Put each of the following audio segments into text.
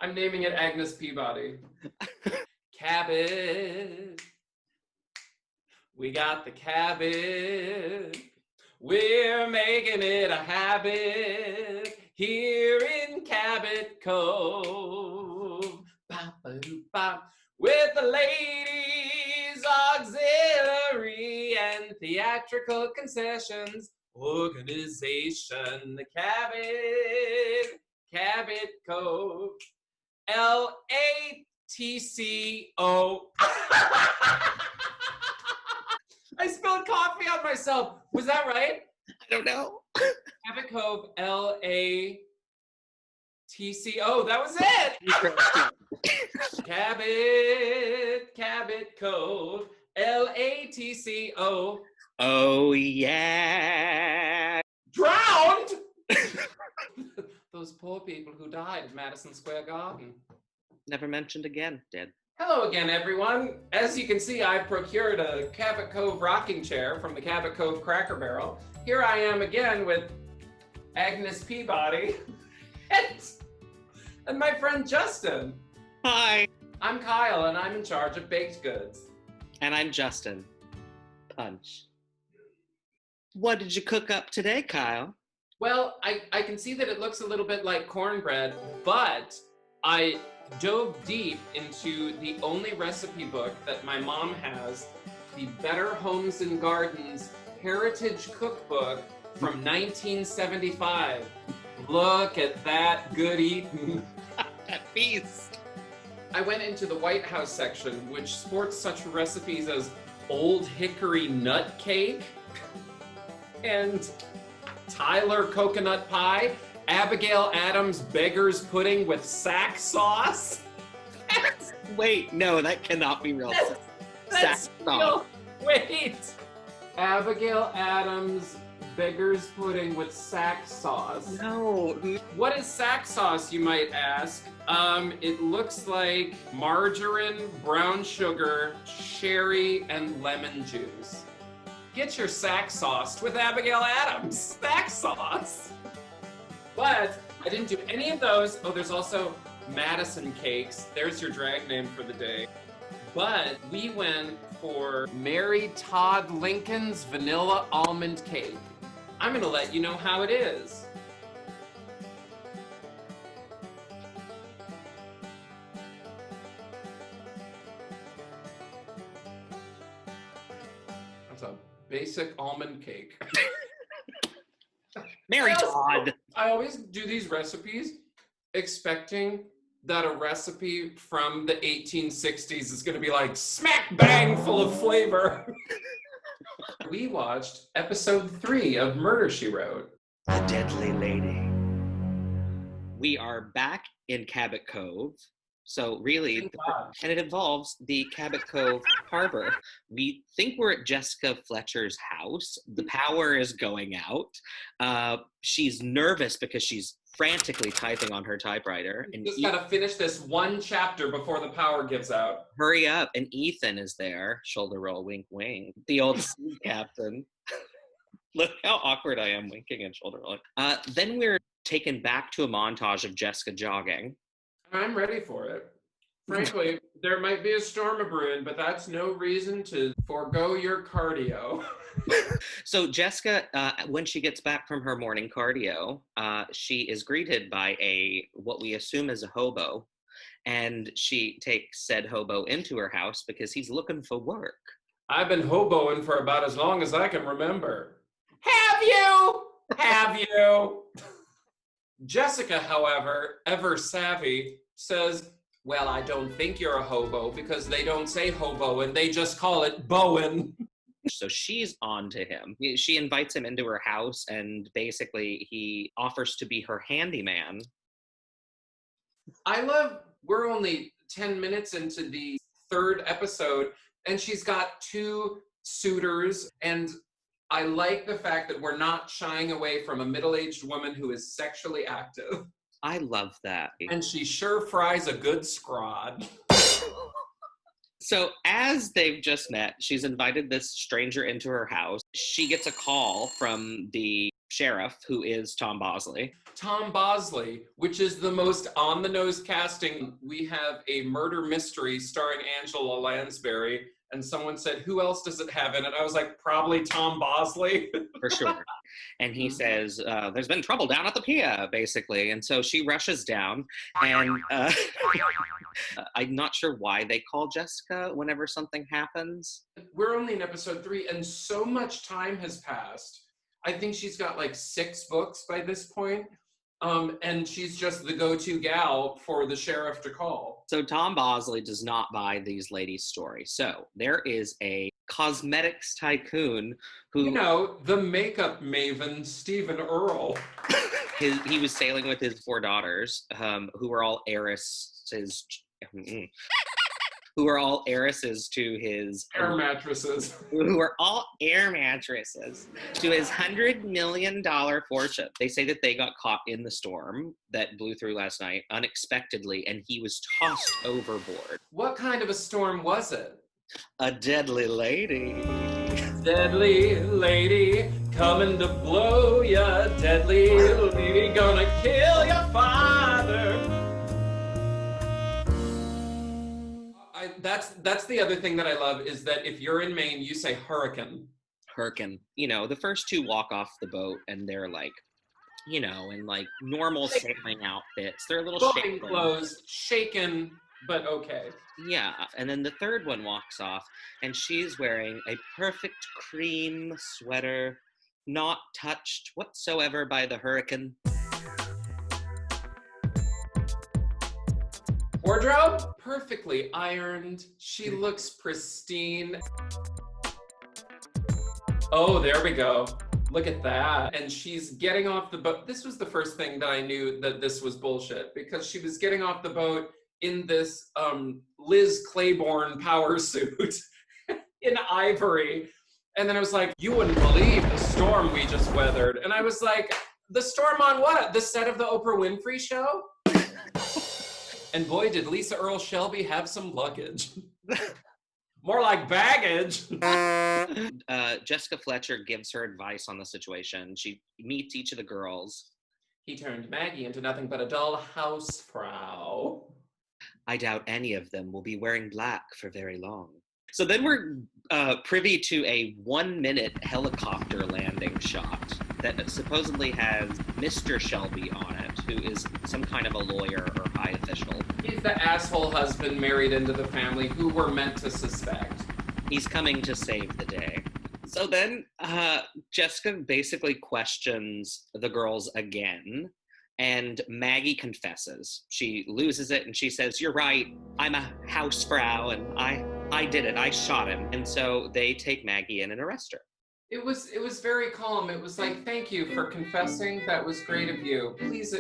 I'm naming it Agnes Peabody. Cabot. We got the Cabot. We're making it a habit here in Cabot Cove. Ba-ba-doo-ba. With the ladies auxiliary and theatrical concessions organization. The Cabot Cove. L-A-T-C-O. I spilled coffee on myself. Was that right? I don't know. Cabot Cove, L-A-T-C-O. That was it. Cabot Cove, L-A-T-C-O. Oh, yeah. Drowned? Those poor people who died at Madison Square Garden. Never mentioned again, dead. Hello again, everyone. As you can see, I've procured a Cabot Cove rocking chair from the Cabot Cove Cracker Barrel. Here I am again with Agnes Peabody and my friend Justin. Hi. I'm Kyle, and I'm in charge of baked goods. And I'm Justin. Punch. What did you cook up today, Kyle? Well, I can see that it looks a little bit like cornbread, but I dove deep into the only recipe book that my mom has, the Better Homes and Gardens Heritage Cookbook from 1975. Look at that good eating. That feast. I went into the White House section, which sports such recipes as Old Hickory Nut Cake and Tyler Coconut Pie, Abigail Adams Beggar's Pudding with sack sauce. Wait, no, that cannot be real. That's real. Wait. Abigail Adams Beggar's Pudding with sack sauce. No. What is sack sauce, you might ask? It looks like margarine, brown sugar, cherry, and lemon juice. Get your sack sauced with Abigail Adams. Sack sauce. But I didn't do any of those. Oh, there's also Madison cakes. There's your drag name for the day. But we went for Mary Todd Lincoln's Vanilla Almond Cake. I'm gonna let you know how it is. That's a basic almond cake. Mary Todd. I always do these recipes expecting that a recipe from the 1860s is going to be like smack bang full of flavor. We watched episode 3 of Murder, She Wrote. The Deadly Lady. We are back in Cabot Cove. So really, and it involves the Cabot Cove Harbor. We think we're at Jessica Fletcher's house. The power is going out. She's nervous because she's frantically typing on her typewriter. And just gotta finish this one chapter before the power gives out. Hurry up. And Ethan is there. Shoulder roll, wink, wink. The old sea captain. Look how awkward I am winking and shoulder rolling. Then we're taken back to a montage of Jessica jogging. I'm ready for it. Frankly, there might be a storm a-brewing, but that's no reason to forego your cardio. So Jessica, when she gets back from her morning cardio, she is greeted by what we assume is a hobo, and she takes said hobo into her house because he's looking for work. I've been hoboing for about as long as I can remember. Have you? Have you? Jessica, however, ever savvy, says, well, I don't think you're a hobo because they don't say hobo and they just call it Bowen. So she's on to him. She invites him into her house and basically he offers to be her handyman. I love, we're only 10 minutes into the 3rd episode and she's got 2 suitors, and I like the fact that we're not shying away from a middle-aged woman who is sexually active. I love that. And she sure fries a good scrod. So as they've just met, she's invited this stranger into her house. She gets a call from the sheriff, who is Tom Bosley. Tom Bosley, which is the most on-the-nose casting. We have a murder mystery starring Angela Lansbury, and someone said, who else does it have in it? I was like, probably Tom Bosley. For sure. And he says, there's been trouble down at the pier, basically. And so she rushes down, and I'm not sure why they call Jessica whenever something happens. We're only in episode 3, and so much time has passed. I think she's got like 6 books by this point. And she's just the go-to gal for the sheriff to call. So Tom Bosley does not buy these ladies' story. So there is a cosmetics tycoon who... You know, the makeup maven, Stephen Earle. He was sailing with his 4 daughters, who were all heiresses... who are all heiresses to his... Air mattresses. Who are all air mattresses to his $100 million fortune. They say that they got caught in the storm that blew through last night unexpectedly, and he was tossed overboard. What kind of a storm was it? A deadly lady. Deadly lady, coming to blow ya. Deadly lady, gonna kill your father. That's the other thing that I love is that if you're in Maine, you say hurricane. Hurricane. You know, the first 2 walk off the boat and they're like, you know, in like normal sailing outfits. They're a little shaken. Clothes, shaken, but okay. Yeah, and then the third one walks off and she's wearing a perfect cream sweater, not touched whatsoever by the hurricane. Wardrobe? Perfectly ironed. She looks pristine. Oh, there we go. Look at that. And she's getting off the boat. This was the first thing that I knew that this was bullshit, because she was getting off the boat in this Liz Claiborne power suit in ivory. And then I was like, you wouldn't believe the storm we just weathered. And I was like, the storm on what? The set of the Oprah Winfrey Show? And boy, did Lisa Earle Shelby have some luggage. More like baggage. Jessica Fletcher gives her advice on the situation. She meets each of the girls. He turned Maggie into nothing but a dull housefrau. I doubt any of them will be wearing black for very long. So then we're privy to a 1-minute helicopter landing shot that supposedly has Mr. Shelby on it, who is some kind of a lawyer or high official. He's the asshole husband married into the family who we're meant to suspect. He's coming to save the day. So then Jessica basically questions the girls again, and Maggie confesses. She loses it and she says, you're right, I'm a housefrau and I did it, I shot him. And so they take Maggie in and arrest her. It was very calm. It was like, thank you for confessing. That was great of you. Please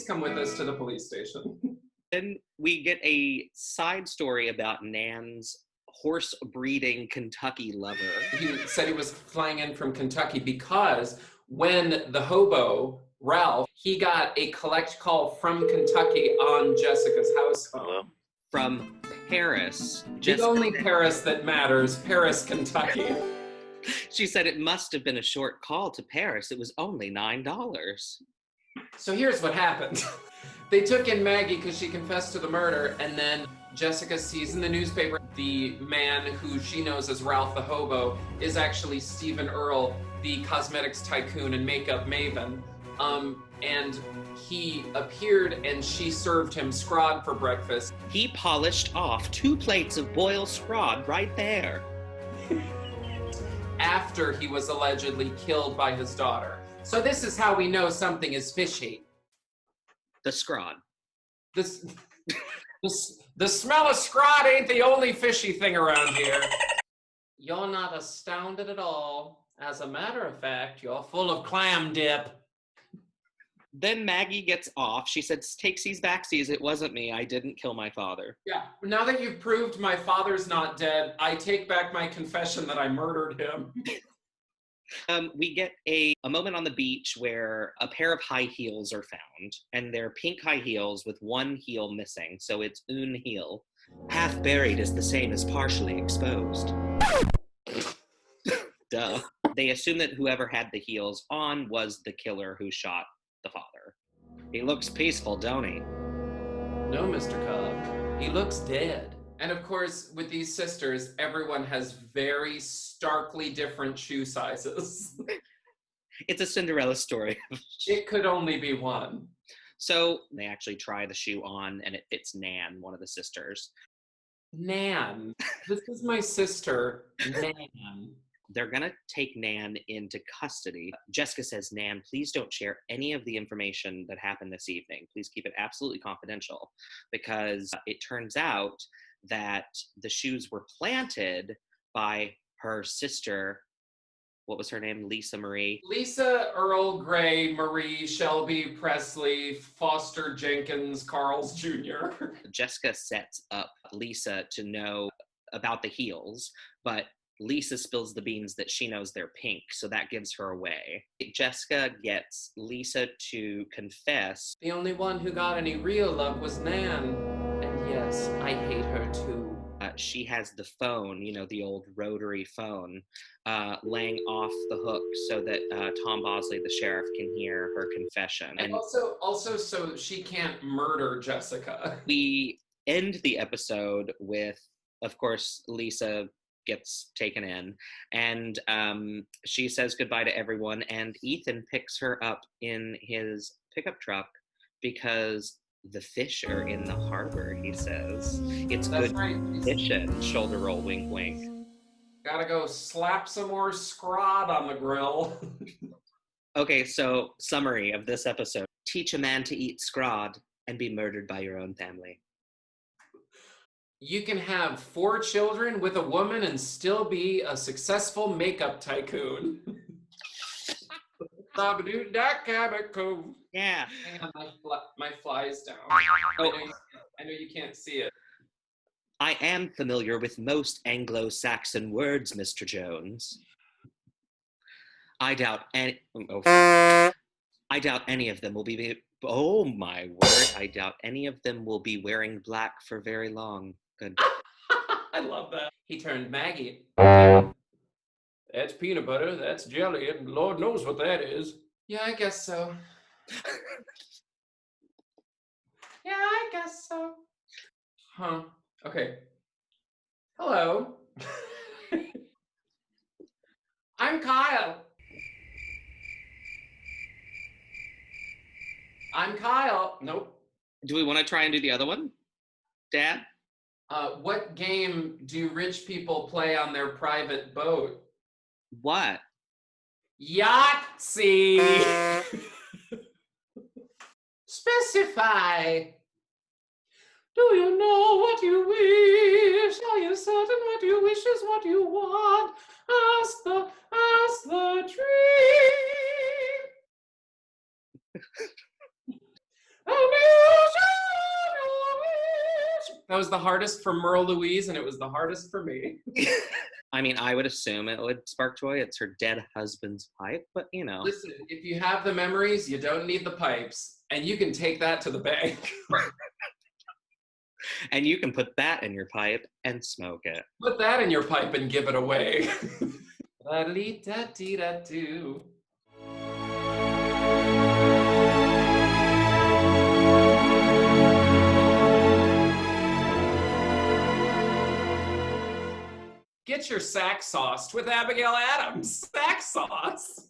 come with us to the police station. Then we get a side story about Nan's horse breeding Kentucky lover. He said he was flying in from Kentucky because when the hobo, Ralph, he got a collect call from Kentucky on Jessica's house phone. From Paris. The only Paris that matters, Paris, Kentucky. She said it must have been a short call to Paris. It was only $9. So here's what happened. They took in Maggie because she confessed to the murder, and then Jessica sees in the newspaper the man who she knows as Ralph the Hobo is actually Stephen Earle, the cosmetics tycoon and makeup maven. And he appeared and she served him scrod for breakfast. He polished off 2 plates of boiled scrod right there. After he was allegedly killed by his daughter. So this is how we know something is fishy. The scrod. The smell of scrod ain't the only fishy thing around here. You're not astounded at all. As a matter of fact, you're full of clam dip. Then Maggie gets off. She said, takesies, backsies, it wasn't me. I didn't kill my father. Yeah, now that you've proved my father's not dead, I take back my confession that I murdered him. We get a moment on the beach where a pair of high heels are found, and they're pink high heels with 1 heel missing, so it's une heel. Half buried is the same as partially exposed. Duh. They assume that whoever had the heels on was the killer who shot the father. He looks peaceful, don't he? No, Mr. Cobb. He looks dead. And of course, with these sisters, everyone has very starkly different shoe sizes. It's a Cinderella story. It could only be one. So they actually try the shoe on, and it fits Nan, one of the sisters. Nan. This is my sister, Nan. They're going to take Nan into custody. Jessica says, Nan, please don't share any of the information that happened this evening. Please keep it absolutely confidential, because it turns out that the shoes were planted by her sister. What was her name? Lisa Marie. Lisa Earl Grey, Marie Shelby Presley, Foster Jenkins, Carls Jr. Jessica sets up Lisa to know about the heels, but Lisa spills the beans that she knows they're pink, so that gives her away. Jessica gets Lisa to confess. The only one who got any real love was Nan. And yes, I hate her too. She has the phone, the old rotary phone, laying off the hook so that Tom Bosley, the sheriff, can hear her confession. And also so she can't murder Jessica. We end the episode with, of course, Lisa gets taken in, and she says goodbye to everyone, and Ethan picks her up in his pickup truck because the fish are in the harbor, he says. It's That's good right. fishing. Shoulder roll, wink, wink. Gotta go slap some more scrod on the grill. Okay, so summary of this episode. Teach a man to eat scrod and be murdered by your own family. You can have 4 children with a woman and still be a successful makeup tycoon. Cabot Cove. Yeah. Man, my fly's down. Oh. I know you can't see it. I am familiar with most Anglo-Saxon words, Mr. Jones. I doubt any of them will be. Oh my word! I doubt any of them will be wearing black for very long. Good. I love that. He turned Maggie. That's peanut butter, that's jelly, and Lord knows what that is. Yeah, I guess so. Yeah, I guess so. Huh. Okay. Hello. I'm Kyle. I'm Kyle. Nope. Do we want to try and do the other one, Dad? What game do rich people play on their private boat? What? Yahtzee! Specify. Do you know what you wish? Are you certain what you wish is what you want? Ask the tree. That was the hardest for Merle Louise, and it was the hardest for me. I mean, I would assume it would spark joy. It's her dead husband's pipe, but Listen, if you have the memories, you don't need the pipes, and you can take that to the bank. And you can put that in your pipe and smoke it. Put that in your pipe and give it away. La-dee-da-dee-da-doo. Get your sack sauced with Abigail Adams. Sack sauce.